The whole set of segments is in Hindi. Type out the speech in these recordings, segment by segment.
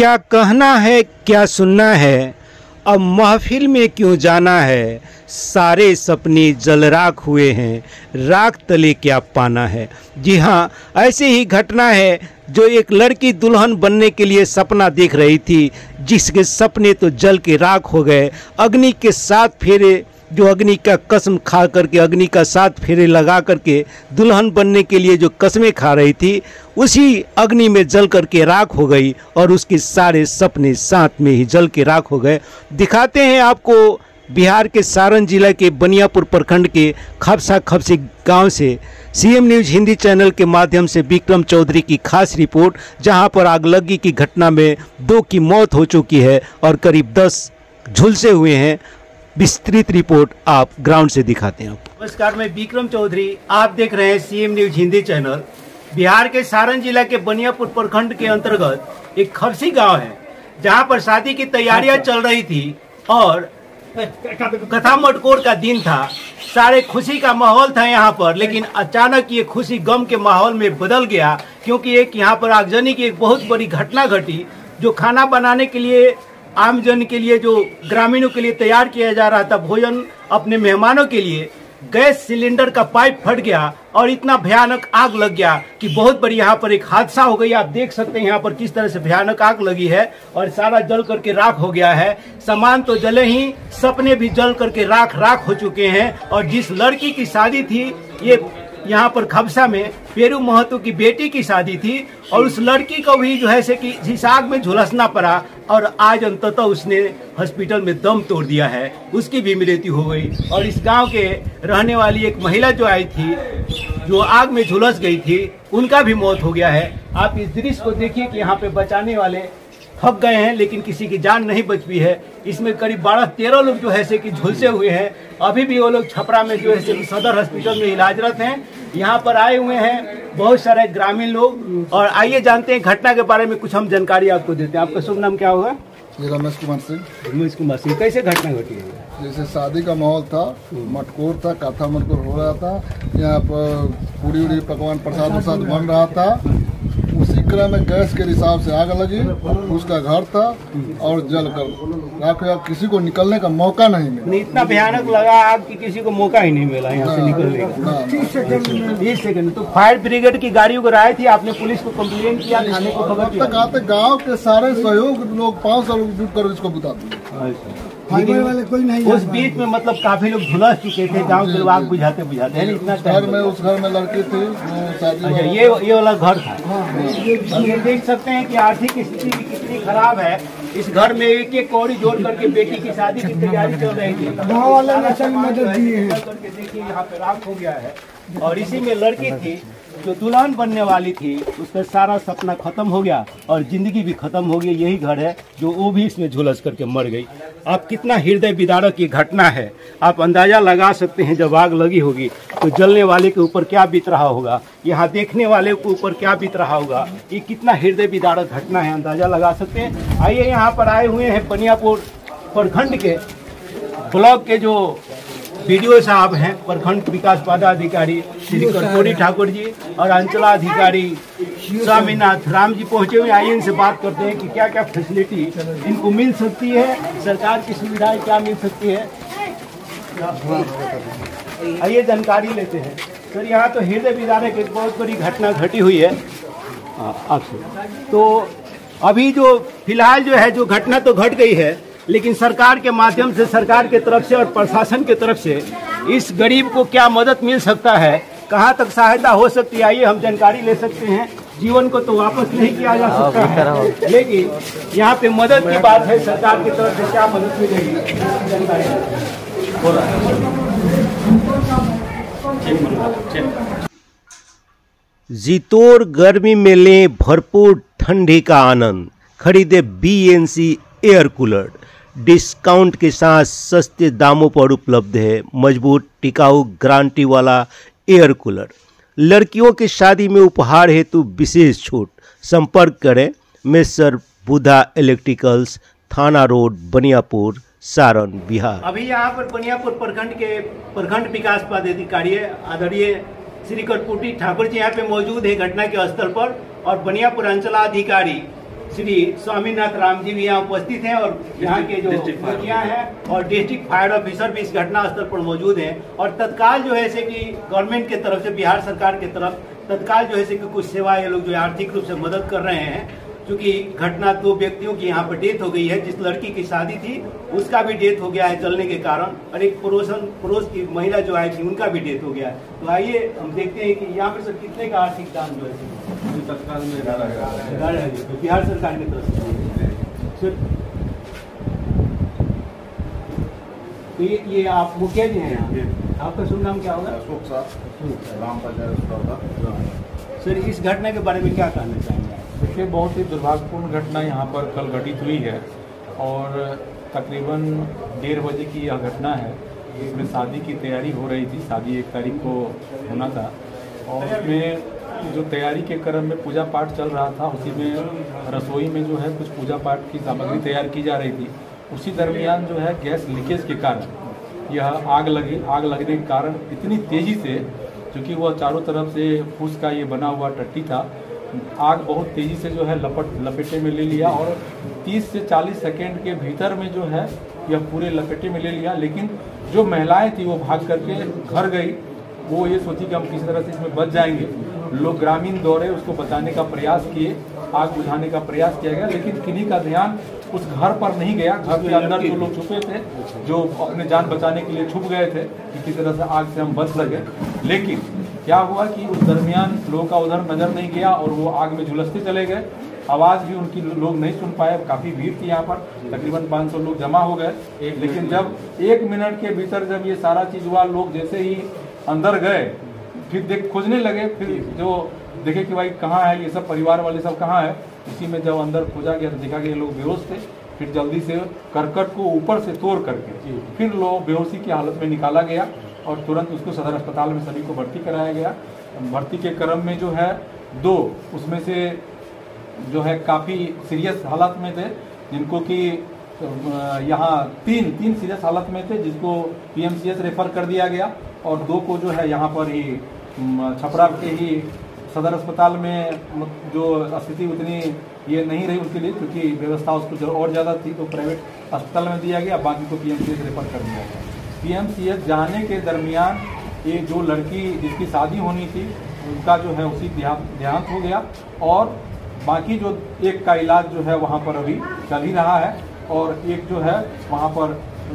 क्या कहना है क्या सुनना है, अब महफिल में क्यों जाना है, सारे सपने जल राख हुए हैं, राख तले क्या पाना है। जी हाँ, ऐसी ही घटना है जो एक लड़की दुल्हन बनने के लिए सपना देख रही थी, जिसके सपने तो जल के राख हो गए। अग्नि के 7 फेरे, जो अग्नि का कसम खा करके, अग्नि का 7 फेरे लगा करके दुल्हन बनने के लिए जो कसमें खा रही थी, उसी अग्नि में जल करके राख हो गई और उसके सारे सपने साथ में ही जल के राख हो गए। दिखाते हैं आपको बिहार के सारण जिला के बनियापुर प्रखंड के खबसा खबसी गांव से सीएम न्यूज हिंदी चैनल के माध्यम से विक्रम चौधरी की खास रिपोर्ट, जहां पर आगलगी की घटना में 2 की मौत हो चुकी है और करीब 10 झुलसे हुए हैं। विस्तृत रिपोर्ट आप ग्राउंड से दिखाते हैं। नमस्कार, मैं विक्रम चौधरी, आप देख रहे हैं CM news Hindi channel. Bihar के सारण जिला के बनियापुर प्रखंड के अंतर्गत एक खबसी गांव है, जहां पर शादी की तैयारियां चल रही थी और कथा मटकोर का दिन था। सारे खुशी का माहौल था यहाँ पर, लेकिन अचानक ये खुशी गम के माहौल में बदल गया, क्योंकि एक यहाँ पर आगजनी की एक बहुत बड़ी घटना घटी। जो खाना बनाने के लिए, आम जन के लिए, जो ग्रामीणों के लिए तैयार किया जा रहा था भोजन अपने मेहमानों के लिए, गैस सिलेंडर का पाइप फट गया और इतना भयानक आग लग गया कि बहुत बड़ी यहाँ पर एक हादसा हो गई। आप देख सकते हैं यहाँ पर किस तरह से भयानक आग लगी है और सारा जल करके राख हो गया है। सामान तो जले ही, सपने भी जल करके राख हो चुके हैं। और जिस लड़की की शादी थी, ये यहाँ पर खबसा में पेरू महतो की बेटी की शादी थी, और उस लड़की को भी जो है से कि इस आग में झुलसना पड़ा और आज अंततः उसने हॉस्पिटल में दम तोड़ दिया है, उसकी भी मृत्यु हो गई। और इस गांव के रहने वाली एक महिला जो आई थी, जो आग में झुलस गई थी, उनका भी मौत हो गया है। आप इस दृश्य को देखिए कि यहाँ पे बचाने वाले थक गए हैं, लेकिन किसी की जान नहीं बच पाई है। इसमें करीब 12-13 लोग जो है से कि झुलसे हुए हैं। अभी भी वो लोग छपरा में जो है से सदर हॉस्पिटल में इलाजरत हैं। यहाँ पर आए हुए हैं बहुत सारे ग्रामीण लोग, और आइए जानते हैं घटना के बारे में कुछ हम जानकारी आपको देते हैं। आपका शुभ नाम क्या होगा? रमेश कुमार सिंह। रमेश कुमार सिंह, कैसे घटना घटी है? जैसे शादी का माहौल था, मटकोर था, काथा मटकोर हो रहा था, यहाँ पर पूरी उड़ी पकवान प्रसाद बन रहा था। उसी क्रम में गैस के हिसाब से आग लगी, उसका घर था और जल कर किसी को निकलने का मौका नहीं मिला। इतना भयानक लगा आग कि किसी को मौका ही नहीं मिला यहाँ से निकलने का। 30 सेकंड। तो फायर ब्रिगेड की गाड़ी वगैरह आई थी, आपने पुलिस को कंप्लेन किया, थाने को खबर तक आते गाँव के सारे सहयोग लोग 500 लोग जुट कर इसको बुझाते। वाले कोई नहीं। उस बीच में मतलब काफी लोग झुलस चुके थे, गांव के लोग आग बुझाते इतना घर में, उस घर में लड़की थी। अच्छा, ये वाला घर था। ये देख सकते हैं कि आर्थिक स्थिति भी कितनी खराब है। इस घर में एक कौड़ी जोड़ करके बेटी की शादी की तैयारी चल रही थी। गाँव वाले मदद दिए करके देखिए यहाँ पे राख हो गया है। और इसी में लड़की थी जो दुल्हन बनने वाली थी, उसका सारा सपना खत्म हो गया और जिंदगी भी खत्म हो गई। यही घर है जो वो भी इसमें झुलस करके मर गई। आप कितना हृदय विदारक ये घटना है, आप अंदाजा लगा सकते हैं। जब आग लगी होगी तो जलने वाले के ऊपर क्या बीत रहा होगा, यहाँ देखने वाले के ऊपर क्या बीत रहा होगा। ये कितना हृदय विदारक घटना है, अंदाजा लगा सकते हैं। आइए, यहाँ पर आए हुए हैं बनियापुर प्रखंड के ब्लॉक के जो बीडीओ साहब हैं, प्रखंड विकास पदाधिकारी श्री कर्पूरी ठाकुर जी और अंचलाधिकारी स्वामीनाथ राम जी पहुंचे हुए। आइए इनसे बात करते हैं कि क्या क्या फैसिलिटी इनको मिल सकती है, सरकार की सुविधाएं क्या मिल सकती है। आइए जानकारी लेते हैं। सर, यहाँ तो हृदय विदारक एक बहुत बड़ी घटना घटी हुई है आपसे। तो अभी जो फिलहाल जो है, जो घटना तो घट गई है, लेकिन सरकार के माध्यम से, सरकार के तरफ से और प्रशासन के तरफ से इस गरीब को क्या मदद मिल सकता है, कहां तक सहायता हो सकती है, आइए हम जानकारी ले सकते हैं। जीवन को तो वापस नहीं किया जा सकता है, लेकिन यहाँ पे मदद की बात है। सरकार की तरफ से क्या मदद मिलेगी, जानकारी हो रहा है। जितोर गर्मी में लें भरपूर ठंडी का आनंद, खरीदे BNC एयर कूलर। डिस्काउंट के साथ सस्ते दामों पर उपलब्ध है मजबूत टिकाऊ गारंटी वाला एयर कूलर। लड़कियों की शादी में उपहार हेतु विशेष छूट। संपर्क करें मिस्टर बुधा इलेक्ट्रिकल्स, थाना रोड, बनियापुर, सारण, बिहार। अभी यहाँ पर बनियापुर प्रखंड के प्रखंड विकास पदाधिकारी आदरणीय श्री कर्पूरी ठाकुर जी यहाँ पे मौजूद है घटना के स्थल पर, और बनियापुर अंचलाधिकारी श्री स्वामीनाथ राम जी भी यहाँ उपस्थित हैं और यहाँ के जो मुखिया हैं और डिस्ट्रिक्ट फायर ऑफिसर भी इस घटना स्थल पर मौजूद हैं और तत्काल जो है से कि गवर्नमेंट के तरफ से, बिहार सरकार के तरफ तत्काल जो है से कि कुछ सेवा ये लोग जो आर्थिक रूप से मदद कर रहे हैं। क्योंकि घटना 2 व्यक्तियों की यहाँ पर डेथ हो गई है, जिस लड़की की शादी थी उसका भी डेथ हो गया है जलने के कारण, और एक पड़ोस की महिला जो आई थी उनका भी डेथ हो गया है। तो आइए हम देखते हैं कि यहाँ पे सर कितने का आर्थिक दान जो है तत्काल में तो बिहार सरकार की तरफ से। तो ये आप मुखिया जी हैं यहाँ, आपका शुभ नाम क्या होगा? अशोक साहब, ग्राम पंचायत। सर इस घटना के बारे में क्या कहना चाहेंगे? देखिए, बहुत ही दुर्भाग्यपूर्ण घटना यहाँ पर कल घटित हुई है और तकरीबन 1:30 बजे की यह घटना है। इसमें शादी की तैयारी हो रही थी, शादी 1 तारीख को होना था और उसमें जो तैयारी के क्रम में पूजा पाठ चल रहा था, उसी में रसोई में जो है कुछ पूजा पाठ की सामग्री तैयार की जा रही थी। उसी दरमियान जो है गैस लीकेज के कारण यह आग लगी। आग लगने के कारण इतनी तेज़ी से, क्योंकि वह चारों तरफ से फूस का ये बना हुआ टट्टी था, आग बहुत तेज़ी से जो है लपेटे में ले लिया और 30 से 40 सेकेंड के भीतर में जो है यह पूरे लपेटे में ले लिया। लेकिन जो महिलाएं थी वो भाग करके घर गई, वो ये सोची कि हम किसी तरह से इसमें बच जाएंगे। लोग ग्रामीण दौड़े, उसको बचाने का प्रयास किए, आग बुझाने का प्रयास किया गया, लेकिन किन्हीं का ध्यान उस घर पर नहीं गया। घर के अंदर जो लोग छुपे थे, जो अपने जान बचाने के लिए छुप गए थे कि किसी तरह से आग से हम बच सके, लेकिन क्या हुआ कि उस दरमियान लोगों का उधर नज़र नहीं गया और वो आग में झुलसते चले गए। आवाज़ भी उनकी लोग नहीं सुन पाए। काफ़ी भीड़ थी यहाँ पर, तकरीबन 500 लोग जमा हो गए। लेकिन जब 1 मिनट के भीतर जब ये सारा चीज़ हुआ, लोग जैसे ही अंदर गए फिर खोजने लगे, फिर जो देखे कि भाई कहाँ है ये सब, परिवार वाले सब कहाँ है। उसी में जब अंदर खोजा गया तो देखा गया लोग बेहोश थे। फिर जल्दी से करकट को ऊपर से तोड़ करके फिर लोग बेहोशी की हालत में निकाला गया और तुरंत उसको सदर अस्पताल में सभी को भर्ती कराया गया। भर्ती के क्रम में जो है 2 उसमें से जो है काफ़ी सीरियस हालत में थे, जिनको कि यहाँ 3 सीरियस हालत में थे, जिसको PMCH रेफर कर दिया गया और 2 को जो है यहाँ पर ही छपरा के ही सदर अस्पताल में जो स्थिति उतनी ये नहीं रही उनके लिए, क्योंकि व्यवस्था उसको और ज़्यादा थी, तो प्राइवेट अस्पताल में दिया गया, बाकी को PMCH रेफर कर दिया गया। PMCH जाने के दरमियान ये जो लड़की जिसकी शादी होनी थी उनका जो है उसी देहांत हो गया और बाकी जो एक का इलाज जो है वहाँ पर अभी चल ही रहा है और एक जो है वहाँ पर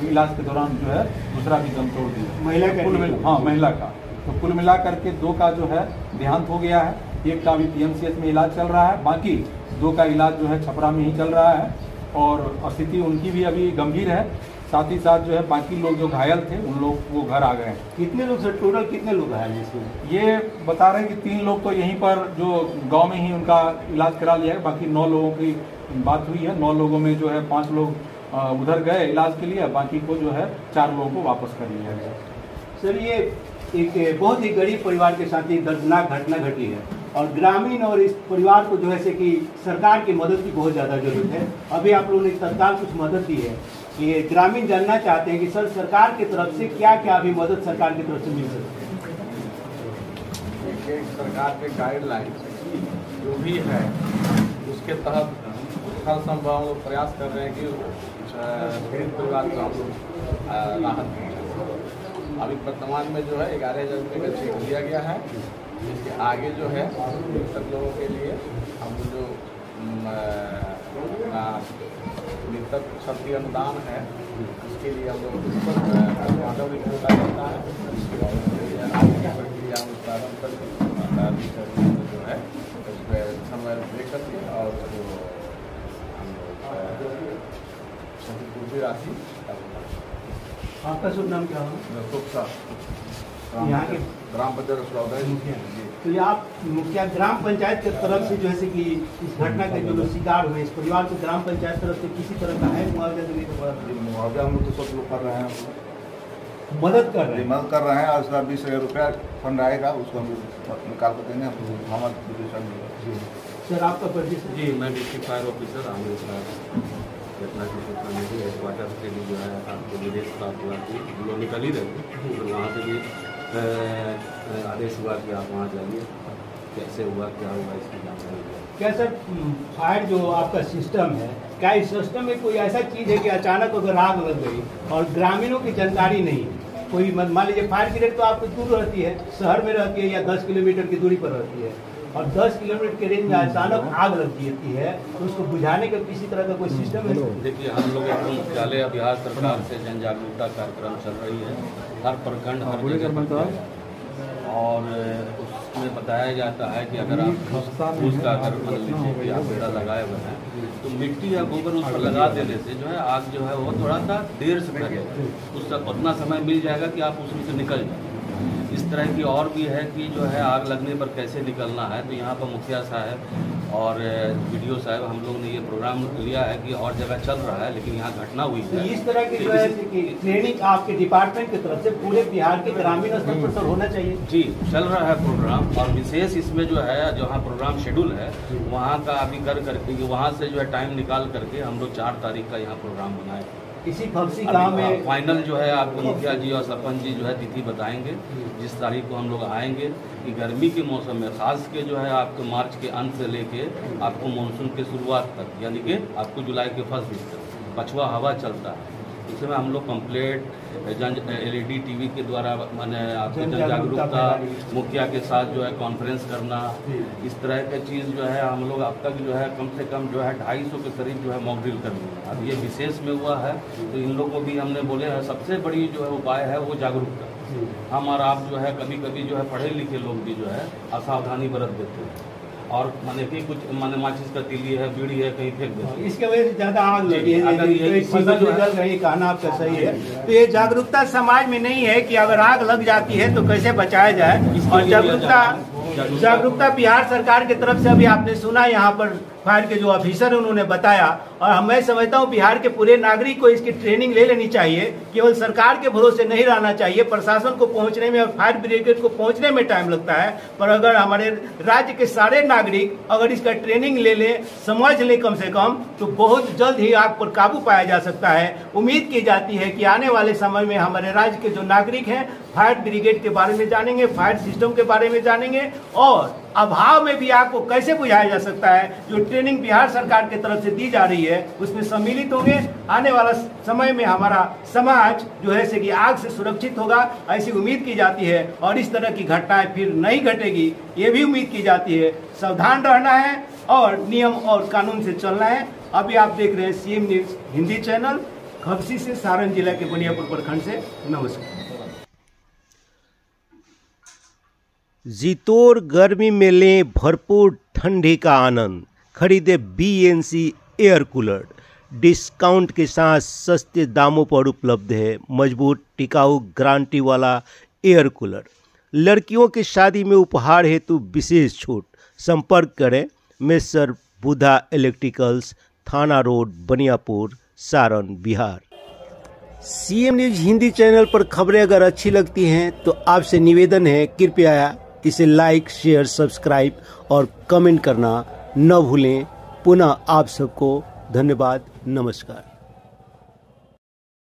इलाज के दौरान जो है दूसरा भी दम तोड़ दिया। महिला का तो कुल मिला करके 2 का जो है देहांत हो गया है। एक का अभी PMCH में इलाज चल रहा है, बाकी 2 का इलाज जो है छपरा में ही चल रहा है और स्थिति उनकी भी अभी गंभीर है। साथ ही साथ जो है बाकी लोग जो घायल थे उन लोग वो घर आ गए हैं। कितने लोग सर, टोटल कितने लोग घायल हैं इसमें? ये बता रहे हैं कि 3 लोग तो यहीं पर जो गांव में ही उनका इलाज करा लिया है, बाकी 9 लोगों की बात हुई है। 9 लोगों में जो है 5 लोग उधर गए इलाज के लिए, बाकी को जो है 4 लोगों को वापस कर लिया गया। सर ये एक बहुत ही गरीब परिवार के साथ एक दर्दनाक घटना घटी है और ग्रामीण और इस परिवार को जो है कि सरकार की मदद की बहुत ज़्यादा जरूरत है। अभी आप लोगों ने तत्काल कुछ मदद दी है, ये ग्रामीण जानना चाहते हैं कि सर सरकार की तरफ से क्या क्या अभी मदद सरकार की तरफ से मिल सकती है? सरकार के गाइडलाइन जो भी है उसके तहत हर संभव हम लोग प्रयास कर रहे हैं कि पीड़ित परिवार को हम लोग राहत दें। अभी वर्तमान में जो है 11,000 रुपये का चेक दिया गया है। इसके आगे जो है सब लोगों के लिए हम जो मृतक क्षति अनुदान है उसके लिए हम लोग उस पर भी होता रहता है। आगे की प्रक्रिया हम प्रारंभ करके जो है उस पर समय दे करके और क्षतिपूर्ति राशि। आपका शुभ नाम क्या होगा? यहाँ के ग्राम पंचायत मुखिया। तो ये आप मुखिया ग्राम पंचायत की तरफ से जो है कि इस घटना के जो लोग शिकार हुए इस परिवार को ग्राम पंचायत तरफ से किसी तरह का है मुआवजा देने का? मुआवजा हम लोग तो सब लोग कर रहे हैं, मदद कर रहे हैं और उसका 20,000 रुपया फंड आएगा, उसको हम निकाल कर देंगे। हमारे सर आपका परिचय? जी, मैं डिस्ट्रिक्ट फायर ऑफिसर घटना की सूचना मिली हेडक्वार्टर से भी जो है आपको विदेश प्राप्त हुआ कि लोग निकल ही रहे थे, तो वहाँ से भी आदेश हुआ कि आप वहाँ जाइए। कैसे हुआ, क्या हुआ, इसकी जानकारी है। क्या सर फायर जो आपका सिस्टम है, क्या इस सिस्टम में कोई ऐसा चीज़ है कि अचानक अगर आग लग गई और ग्रामीणों की जानकारी नहीं है, कोई मान लीजिए फायर ब्रिगेड तो आपको दूर रहती है, शहर में रहती है या 10 किलोमीटर की दूरी पर रहती है, और 10 किलोमीटर के रेंज में अचानक आग लग जाती है तो उसको बुझाने का किसी तरह का कोई सिस्टम है? देखिए, हम लोग एकदम मुख्यालय बिहार सरकार से जन जागरूकता कार्यक्रम चल रही है, हर प्रखंड हर जगह बनता है, और उसमें बताया जाता है कि अगर आप उसका अगर मान लीजिए कि आप पेड़ लगाए हुए हैं तो मिट्टी या गोबर उस पर लगा देने से जो है आग जो है वो थोड़ा सा देर से फैलेगा, उसका उतना समय मिल जाएगा कि आप उसमें से निकल जाए। इस तरह की और भी है कि जो है आग लगने पर कैसे निकलना है, तो यहाँ पर मुखिया साहब और वीडियो साहब हम लोग ने ये प्रोग्राम लिया है कि और जगह चल रहा है, लेकिन यहाँ घटना हुई है। इस तरह की जो है कि ट्रेनिंग आपके डिपार्टमेंट की तरफ से पूरे बिहार के ग्रामीण स्तर पर सर होना चाहिए। जी, चल रहा है प्रोग्राम, और विशेष इसमें जो है जहाँ प्रोग्राम शेड्यूल है वहाँ का अभी कर करके वहाँ से जो है टाइम निकाल करके हम लोग 4 तारीख का यहाँ प्रोग्राम बनाए। इसी खबसी गांव में फाइनल जो है आपको मुखिया जी और सरपंच जी जो है तिथि बताएंगे, जिस तारीख को हम लोग आएंगे कि गर्मी के मौसम में खास के जो है आपको मार्च के अंत से लेके आपको मानसून के शुरुआत तक, यानी कि आपको जुलाई के फर्स्ट वीक तक पछुआ हवा चलता है। इसमें हम लोग कंप्लीट LED TV के द्वारा माने आपकी जन जागरूकता, मुखिया के साथ जो है कॉन्फ्रेंस करना, इस तरह का चीज़ जो है हम लोग अब तक जो है कम से कम जो है 250 के करीब जो है मॉक ड्रिल कर लिया। अब ये विशेष में हुआ है तो इन लोगों को भी हमने बोले हैं सबसे बड़ी जो है उपाय है वो जागरूकता। हम और आप जो है कभी कभी जो है पढ़े लिखे लोग भी जो है असावधानी बरत देते हैं और माने कि कुछ माने माचिस का तीली है, बीड़ी है, कहीं फेंक देते हैं, इसके वजह से ज्यादा आग लगी है। अगर ये फसल जल गई, कहना आपका सही है। तो ये जागरूकता समाज में नहीं है कि अगर आग लग जाती है तो कैसे बचाया जाए, और जागरूकता बिहार सरकार की तरफ से अभी आपने सुना यहाँ पर फायर के जो ऑफिसर उन्होंने बताया, और मैं समझता हूँ बिहार के पूरे नागरिक को इसकी ट्रेनिंग ले लेनी चाहिए। केवल सरकार के भरोसे नहीं रहना चाहिए, प्रशासन को पहुंचने में और फायर ब्रिगेड को पहुंचने में टाइम लगता है, पर अगर हमारे राज्य के सारे नागरिक अगर इसका ट्रेनिंग ले लें, समझ लें कम से कम, तो बहुत जल्द ही आग पर काबू पाया जा सकता है। उम्मीद की जाती है कि आने वाले समय में हमारे राज्य के जो नागरिक हैं फायर ब्रिगेड के बारे में जानेंगे, फायर सिस्टम के बारे में जानेंगे, और अभाव में भी आग को कैसे बुझाया जा सकता है, जो ट्रेनिंग बिहार सरकार की तरफ से दी जा रही है उसमें सम्मिलित होंगे। आने वाला समय में हमारा समाज जो है कि आग से सुरक्षित होगा, ऐसी उम्मीद की जाती है, और इस तरह की घटनाएं फिर नहीं घटेगी, ये भी उम्मीद की जाती है। सावधान रहना है और नियम और कानून से चलना है। अभी आप देख रहे हैं CM न्यूज हिंदी चैनल, खबसी से, सारण जिला के बनियापुर प्रखंड से। नमस्कार। जितोर गर्मी में लें भरपूर ठंडी का आनंद, खरीदे BNC एयर कूलर। डिस्काउंट के साथ सस्ते दामों पर उपलब्ध है मजबूत टिकाऊ गारंटी वाला एयर कूलर। लड़कियों की शादी में उपहार हेतु विशेष छूट। संपर्क करें मेसर बुधा इलेक्ट्रिकल्स, थाना road, Baniyapur, Saran, Bihar. CM news Hindi channel पर खबरें अगर अच्छी लगती हैं तो आपसे निवेदन है कृपया इसे लाइक, शेयर, सब्सक्राइब और कमेंट करना न भूलें। पुनः आप सबको धन्यवाद, नमस्कार।